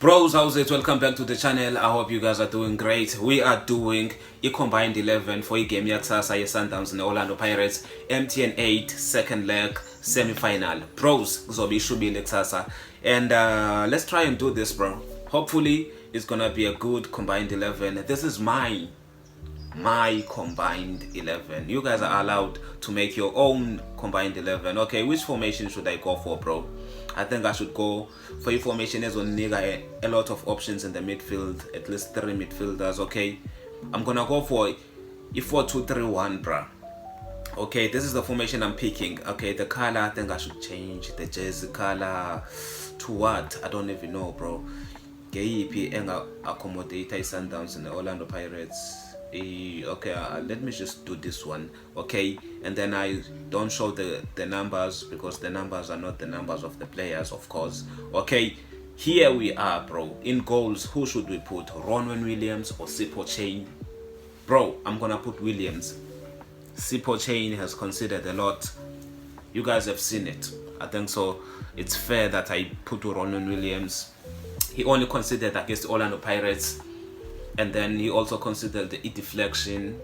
Bros, how's it? Welcome back to the channel. I hope you guys are doing great. We are doing a combined 11 for game yakusasa ye-Sundowns ne-Orlando Pirates MTN 8 second leg semi-final. Bros, kuzobe ishubile kusasa. And let's try and do this, bro. Hopefully it's gonna be a good combined 11. This is my combined 11. You guys are allowed to make your own combined 11. Okay, which formation should I go for, bro? I think I should go for a formation as on a lot of options in the midfield, at least 3 midfielders. Okay, I'm gonna go for a 4-2-3-1, bruh. Okay, this is the formation I'm picking. Okay, the color, I think I should change the jersey color to what? I don't even know, bro. KEP enga accommodate Sundowns in the Orlando Pirates. Okay, let me just do this one. Okay, and then I don't show the numbers because the numbers are not the numbers of the players, of course. Okay, here we are, bro. In goals, who should we put? Ronwen Williams or Sipho Chain? Bro, I'm gonna put Williams. Sipho Chain has considered a lot. You guys have seen it. I think so it's fair that I put Ronwen Williams. He only considered against Orlando Pirates, and then he also considered the deflection.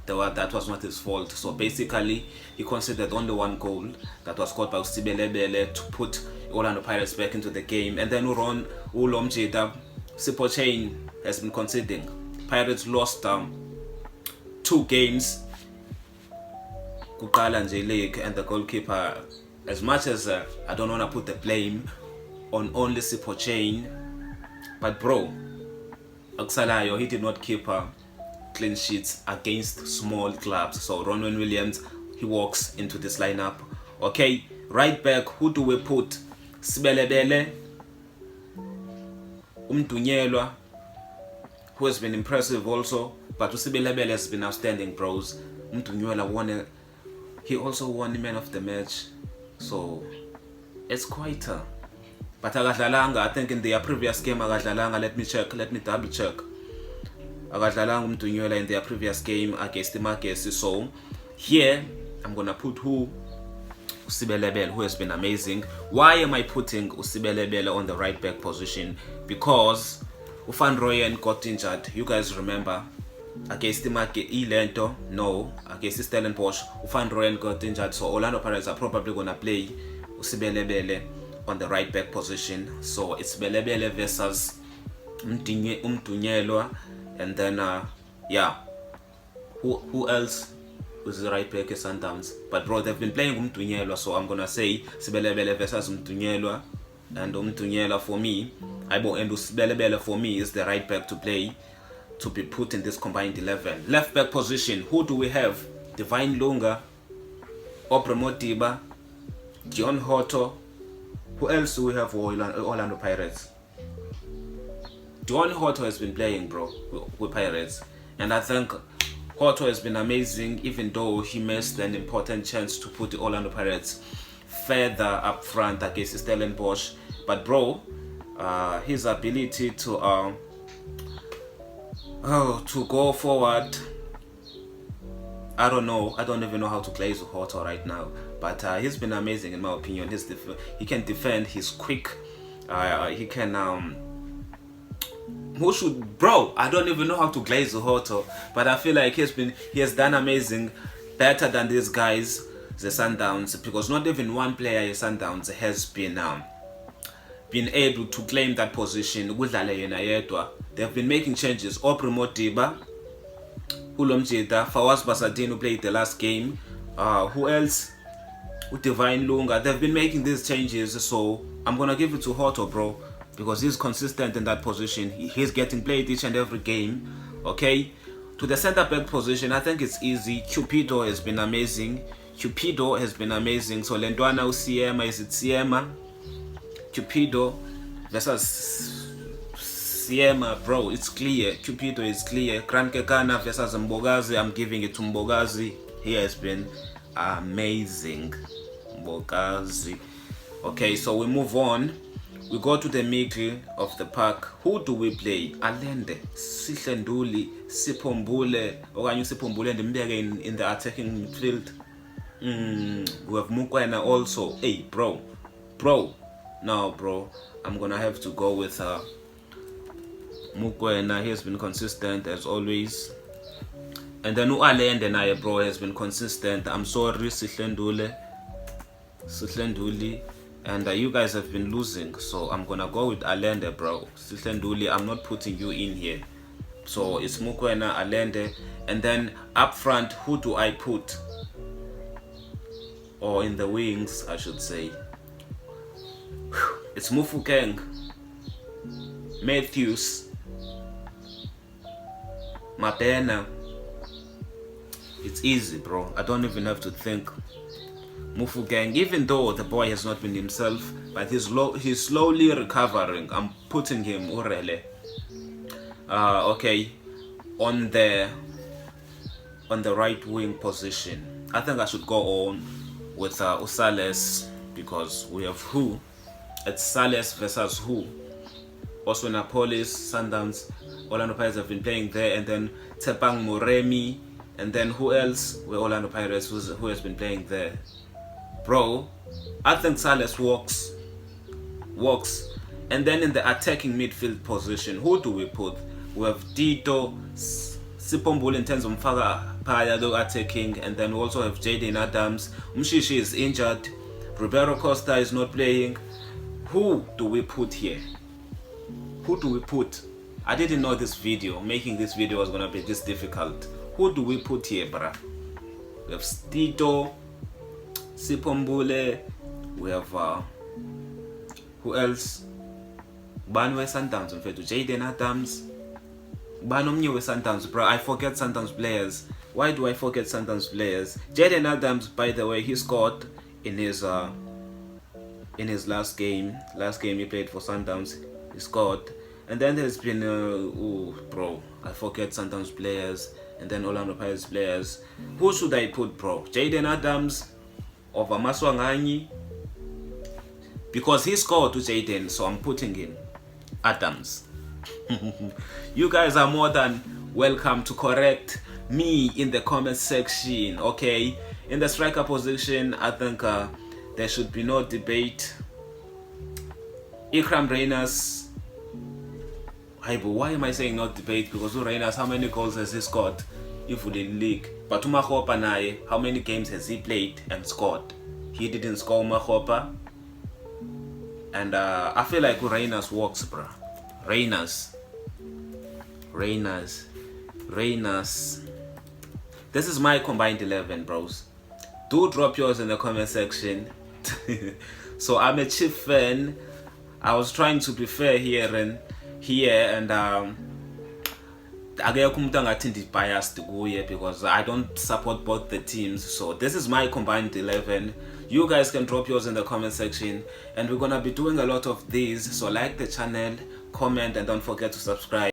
That was not his fault. So basically, he considered only 1 goal that was scored by Usibelebele to put Orlando Pirates back into the game. And then Uron Ulomjeda, Sipho Chain has been conceding. Pirates lost 2 games. Kukala and League, and the goalkeeper. As much as I don't want to put the blame on only Sipho Chain, but bro, Oxalayo, he did not keep clean sheets against small clubs. So Ronwen Williams, he walks into this lineup. Okay, right back, who do we put? Sibelebele, Umdunyelwa, who has been impressive also, but Sibelebele has been outstanding, bros. Umdunyelwa he also won the man of the match, so it's quite but akadlalanga. I think in their previous game akadlalanga. Let me double check. Akadlalanga Umdunyelwa in their previous game against the Marquez. So here I'm gonna put who? Usibelebele, who has been amazing. Why am I putting Usibelebele on the right back position? Because Van Rooyen got injured. You guys remember against the Marquez Ilento? No, against Stellenbosch, Van Rooyen got injured. So Orlando Pirates are probably gonna play Usibelebele on the right back position. So it's Belebele versus Umdunyelwa, and then yeah, who else is the right back at Sundowns? But bro, they've been playing Umdunyelwa, so I'm gonna say Sibelebele versus Umdunyelwa, and Umdunyelwa for me, and Sibelebele for me is the right back to play, to be put in this combined 11. Left back position, who do we have? Divine Lunga, Aubrey Modiba, John Hoto. Who else do we have for Orlando Pirates? John Hoto has been playing, bro, with Pirates, and I think Hoto has been amazing, even though he missed an important chance to put the Orlando Pirates further up front against Stellenbosch. But bro, his ability to go forward, I don't know. I don't even know how to play Hoto right now. But he's been amazing in my opinion. He can defend. He's quick. He can. Who should, bro? I don't even know how to glaze Hoto, but I feel like he has done amazing, better than these guys, the Sundowns, because not even one player in Sundowns has been able to claim that position. They've been making changes. Aubrey Modiba, Ulomjeda, Fawaz Basadin, who played the last game. Who else? Divine Lunga. They've been making these changes, so I'm gonna give it to Hoto, bro, because he's consistent in that position. He's getting played each and every game. Okay, to the center back position, I think it's easy. Cupido has been amazing. So Lendwana Usiema, is it Siema? Cupido versus Siema, bro, it's clear. Cupido is clear. Krankekana versus Mbogazi, I'm giving it to Mbogazi. He has been amazing, Mbogazi. Okay, so we move on. We go to the middle of the park. Who do we play? Alende, Sihlenduli, Siphombule, okanye Siphombule ndimbeke in the attacking midfield. We have Mukwena also. Hey, bro. No, bro. I'm gonna have to go with Mokoena, he has been consistent as always. And then Alende naye bro has been consistent. I'm sorry Sihlendule. And you guys have been losing, so I'm gonna go with Alende bro. Sihlendule, I'm not putting you in here. So it's Mokoena, Alende, and then up front, who do I put? Or in the wings, I should say. It's Mufukeng, Matthews, Mabena. It's easy, bro. I don't even have to think. Mufukeng, even though the boy has not been himself, but he's slowly recovering. I'm putting him Urele. Okay, on the right wing position, I think I should go on with Usales, because we have who? It's Sales versus who? Also Napolis, Sundowns, Orlando Pirates have been playing there, and then Tepang Moremi, and then who else? We're Orlando Pirates who has been playing there. Bro, I think Sales walks. And then in the attacking midfield position, who do we put? We have Tito, Sipombul in terms of Mfaga Payado attacking, and then we also have Jaden Adams. Mshishi is injured. Roberto Costa is not playing. Who do we put here? Who do we put? I didn't know making this video was gonna be this difficult. Who do we put here, bruh? We have Tito, Sipombule, we have who else? Banwe Sundowns, in fact, Jaden Adams. Banomnye with Sundowns, bro. I forget Sundowns players. Why do I forget Sundowns players? Jaden Adams, by the way, he scored in his last game. Last game he played for Sundowns, he scored. And then there's been bro, I forget Sundowns players, and then Orlando Pirates players. Who should I put, bro? Jaden Adams over Maswanganyi? Because he scored to Jaden, so I'm putting in Adams. You guys are more than welcome to correct me in the comment section, okay? In the striker position, I think there should be no debate. Ikram Reyners. Why am I saying not debate? Because Reyners, how many goals has he scored if we in league? But Umahopa naye, how many games has he played and scored? He didn't score, Umahopa. And I feel like Reyners works, bro. Reyners. This is my combined 11, bros. Do drop yours in the comment section. So I'm a Chief fan. I was trying to be fair here, and biased because I don't support both the teams. So this is my combined 11. You guys can drop yours in the comment section, and we're gonna be doing a lot of these. So like the channel, comment, and don't forget to subscribe.